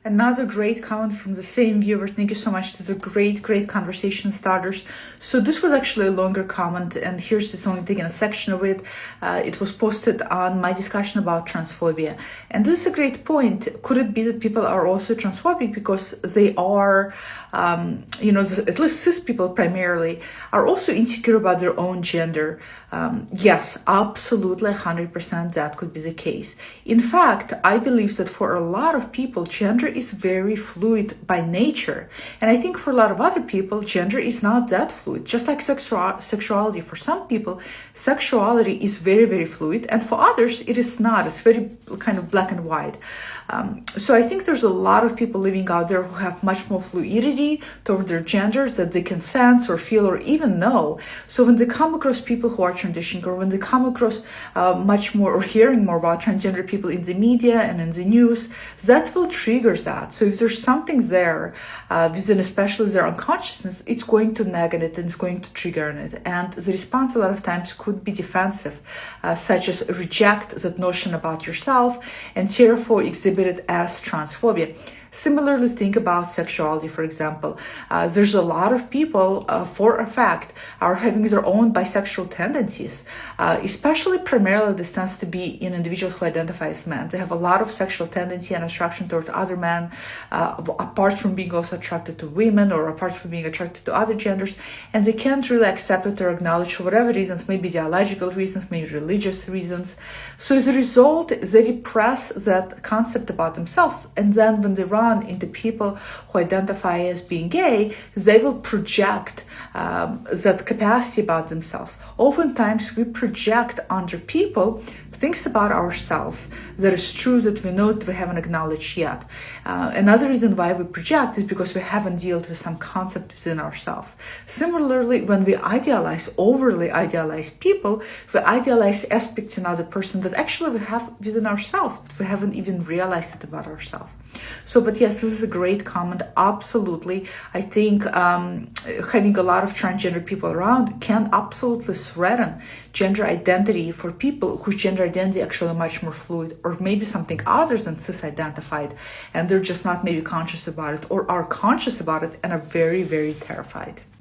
Another great comment from the same viewer. Thank you so much. This is a great conversation starters. So this was actually a longer comment, and it's only taking a section of it. It was posted on my discussion about transphobia. And this is a great point. Could it be that people are also transphobic because they are, at least cis people primarily, are also insecure about their own gender? Yes, absolutely, 100% that could be the case. In fact, I believe that for a lot of people, gender is very fluid by nature. And I think for a lot of other people, gender is not that fluid. Just like sexuality, for some people, sexuality is very fluid. And for others, it is not. It's very kind of black and white. So I think there's a lot of people living out there who have much more fluidity toward their genders that they can sense or feel or even know. So when they come across people who are transitioning, or when they come across much more or hearing more about transgender people in the media and in the news, that will trigger that. So if there's something there within especially their unconsciousness, it's going to nag at it and it's going to trigger it. And the response a lot of times could be defensive, such as reject that notion about yourself and therefore exhibit it as transphobia. Similarly, think about sexuality, for example. There's a lot of people, for a fact, are having their own bisexual tendencies, especially primarily this tends to be in individuals who identify as men. They have a lot of sexual tendency and attraction toward other men, apart from being also attracted to women or apart from being attracted to other genders, and they can't really accept it or acknowledge for whatever reasons, maybe ideological reasons, maybe religious reasons. So as a result, they repress that concept about themselves, and then when they run into people who identify as being gay, they will project that capacity about themselves. Oftentimes, we project onto people things about ourselves that is true that we know that we haven't acknowledged yet. Another reason why we project is because we haven't dealt with some concept within ourselves. Similarly, when we overly idealize people, we idealize aspects in other person that actually we have within ourselves, but we haven't even realized it about ourselves. So, but yes, this is a great comment. Absolutely. I think having a lot of transgender people around can absolutely threaten gender identity for people whose gender identity actually much more fluid, or maybe something other than cis-identified, and they're just not maybe conscious about it, or are conscious about it and are very terrified.